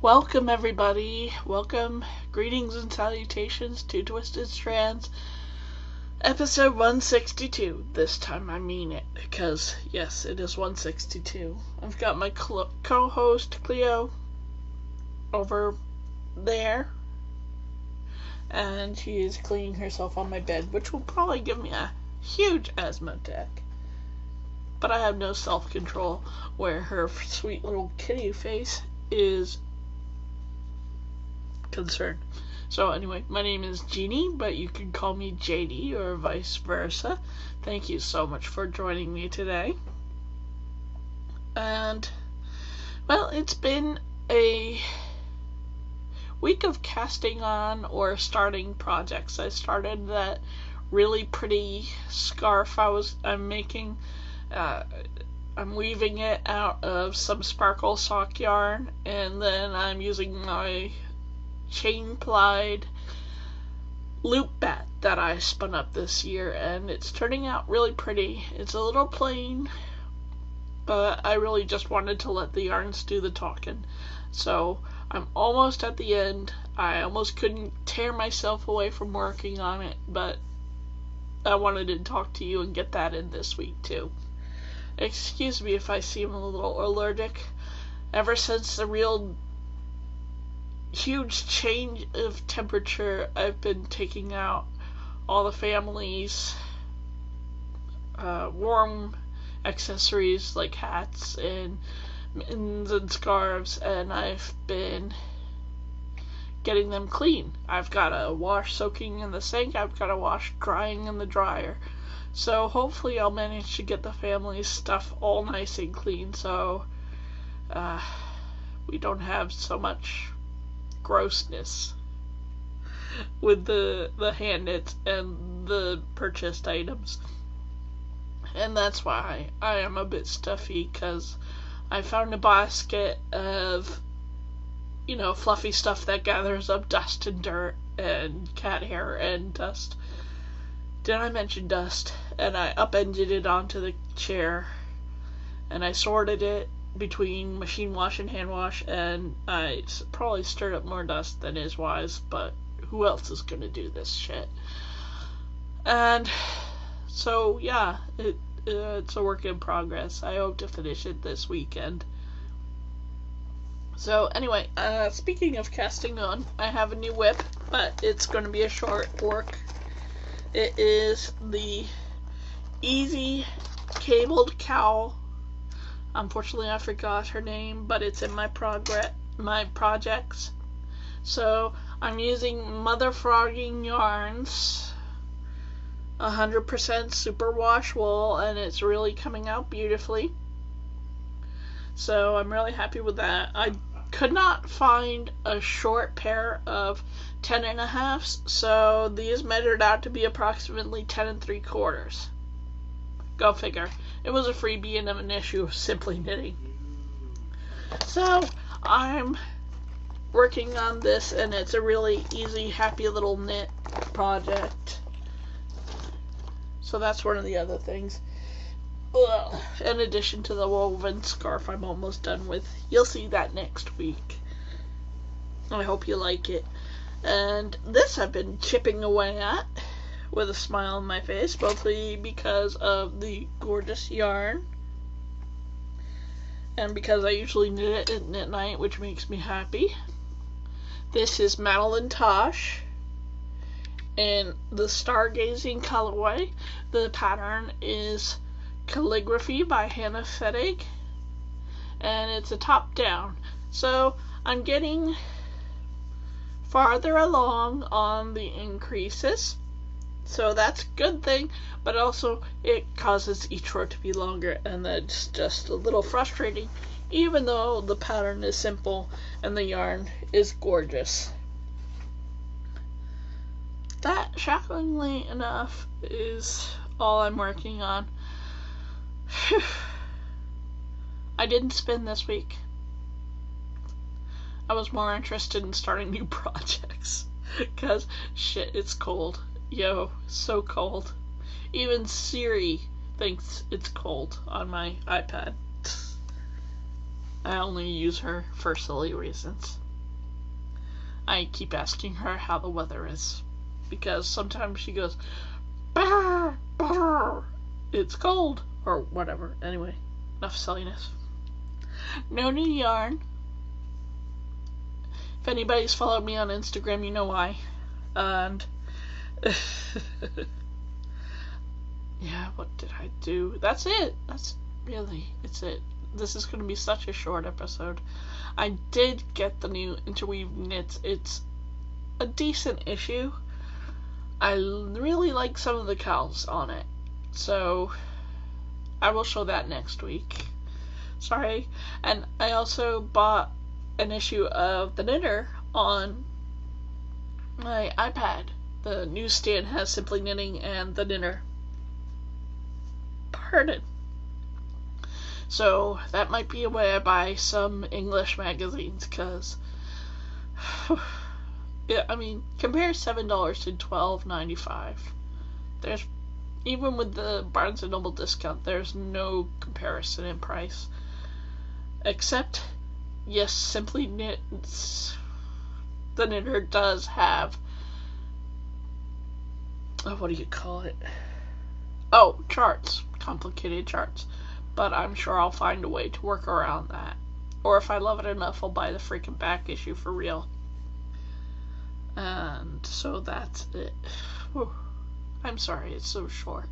Welcome, everybody. Welcome, greetings and salutations to Twisted Strands, episode 162. This time I mean it, because, yes, it is 162. I've got my co-host, Cleo, over there, and she is cleaning herself on my bed, which will probably give me a huge asthma attack. But I have no self-control, where her sweet little kitty face is concerned. So anyway, my name is Jeannie, but you can call me JD or vice versa. Thank you so much for joining me today. And, well, it's been a week of casting on or starting projects. I started that really pretty scarf I'm making. I'm weaving it out of some sparkle sock yarn, and then I'm using my chain plied loop bat that I spun up this year, and it's turning out really pretty. It's a little plain, but I really just wanted to let the yarns do the talking. So I'm almost at the end. I almost couldn't tear myself away from working on it, but I wanted to talk to you and get that in this week too. Excuse me if I seem a little allergic. Ever since the real huge change of temperature, I've been taking out all the family's warm accessories like hats and mittens and scarves, and I've been getting them clean. I've got a wash soaking in the sink, I've got a wash drying in the dryer. So hopefully I'll manage to get the family's stuff all nice and clean, so we don't have so much grossness with the hand knits and the purchased items. And that's why I am a bit stuffy, because I found a basket of, fluffy stuff that gathers up dust and dirt and cat hair and dust. Did I mention dust? And I upended it onto the chair, and I sorted it between machine wash and hand wash, and I probably stirred up more dust than is wise, but who else is gonna do this shit? And so yeah, it's a work in progress. I hope to finish it this weekend. So anyway, speaking of casting on, I have a new whip, but it's gonna be a short work. It is the Easy Cabled Cowl. Unfortunately, I forgot her name, but it's in my projects. So I'm using Mother Frogging yarns, 100% superwash wool, and it's really coming out beautifully. So I'm really happy with that. I could not find a short pair of 10.5s, so these measured out to be approximately 10 3/4. Go figure. It was a freebie and an issue of simply knitting. So I'm working on this, and it's a really easy, happy little knit project. So that's one of the other things. Well, in addition to the woven scarf I'm almost done with. You'll see that next week. I hope you like it. And this I've been chipping away at with a smile on my face, mostly because of the gorgeous yarn, and because I usually knit it at knit night, which makes me happy. This is Madeline Tosh in the Stargazing colorway. The pattern is Calligraphy by Hannah Fettig, and it's a top down. So I'm getting farther along on the increases, so that's a good thing, but also it causes each row to be longer, and that's just a little frustrating, even though the pattern is simple and the yarn is gorgeous. That, shockingly enough, is all I'm working on. I didn't spin this week. I was more interested in starting new projects, because shit, it's cold. Yo, so cold. Even Siri thinks it's cold on my iPad. I only use her for silly reasons. I keep asking her how the weather is, because sometimes she goes, "Brr, brr, it's cold," or whatever. Anyway, enough silliness. No new yarn. If anybody's followed me on Instagram, you know why. And yeah, what did I do? That's it. It's it. This is going to be such a short episode. I did get the new interweave knits. It's a decent issue. I really like some of the cows on it. So I will show that next week. Sorry. And I also bought an issue of the knitter on my iPad. The newsstand has Simply Knitting and the knitter. Pardon. So that might be a way I buy some English magazines, because yeah, I mean, compare $7 to $12.95. There's, even with the Barnes & Noble discount, there's no comparison in price. Except, yes, Simply Knits, the knitter does have, what do you call it? Oh, charts. Complicated charts. But I'm sure I'll find a way to work around that. Or if I love it enough, I'll buy the freaking back issue for real. And so that's it. Whew. I'm sorry it's so short.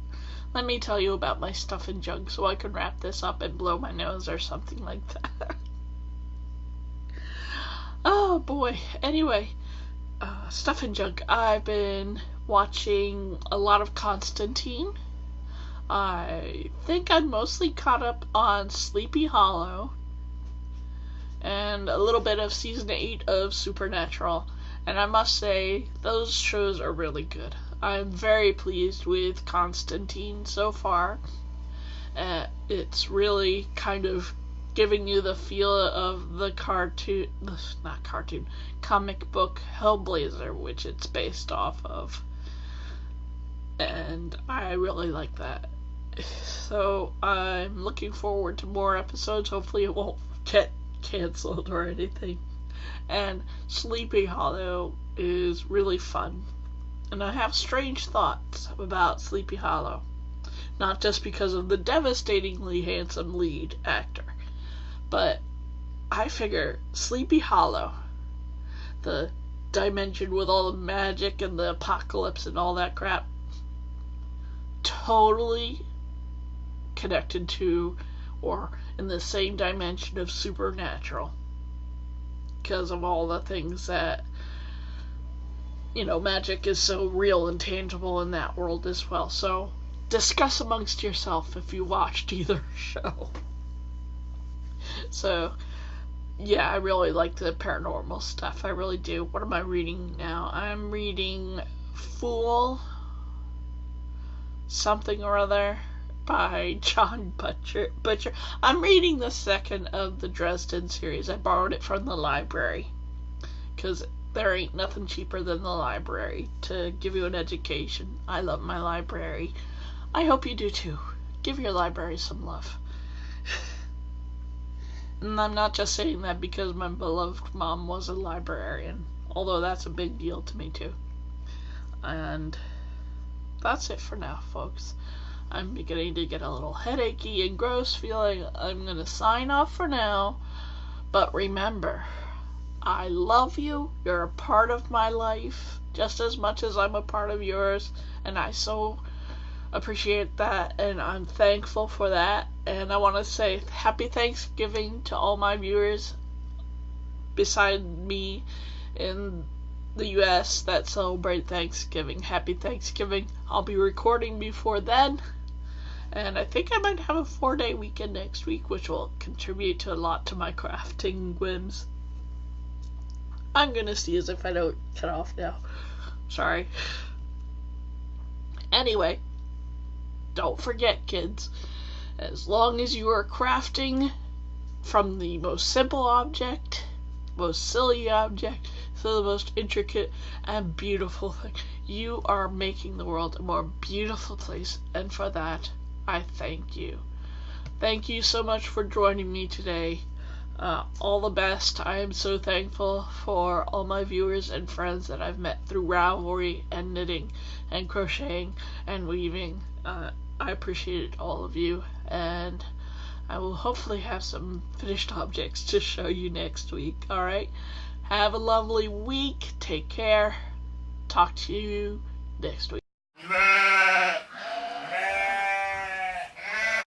Let me tell you about my stuff and junk so I can wrap this up and blow my nose or something like that. Oh boy. Anyway, stuff and junk. I've been watching a lot of Constantine. I think I'm mostly caught up on Sleepy Hollow and a little bit of season 8 of Supernatural, and I must say those shows are really good. I'm very pleased with Constantine so far. It's really kind of giving you the feel of the comic book Hellblazer, which it's based off of, and I really like that. So I'm looking forward to more episodes. Hopefully it won't get canceled or anything. And Sleepy Hollow is really fun. And I have strange thoughts about Sleepy Hollow. Not just because of the devastatingly handsome lead actor, but I figure Sleepy Hollow, the dimension with all the magic and the apocalypse and all that crap, totally connected to or in the same dimension of Supernatural, because of all the things that, you know, magic is so real and tangible in that world as well. So discuss amongst yourself if you watched either show. So yeah, I really like the paranormal stuff. I really do. What am I reading now? I'm reading Fool something or other by John Butcher. I'm reading the second of the Dresden series. I borrowed it from the library, because there ain't nothing cheaper than the library to give you an education. I love my library. I hope you do too. Give your library some love. And I'm not just saying that because my beloved mom was a librarian, although that's a big deal to me too. And that's it for now, folks. I'm beginning to get a little headachy and gross feeling. I'm going to sign off for now. But remember, I love you. You're a part of my life just as much as I'm a part of yours. And I so appreciate that. And I'm thankful for that. And I want to say happy Thanksgiving to all my viewers beside me in the US that celebrate Thanksgiving. Happy Thanksgiving. I'll be recording before then. And I think I might have a 4-day weekend next week, which will contribute to a lot to my crafting whims. I'm gonna see as if I don't cut off now. Sorry. Anyway, don't forget, kids, as long as you are crafting from the most simple object, most silly object, to the most intricate and beautiful thing, you are making the world a more beautiful place, and for that, I thank you. Thank you so much for joining me today. all the best. I am so thankful for all my viewers and friends that I've met through Ravelry and knitting and crocheting and weaving. I appreciate all of you, and I will hopefully have some finished objects to show you next week. Alright? Have a lovely week. Take care. Talk to you next week.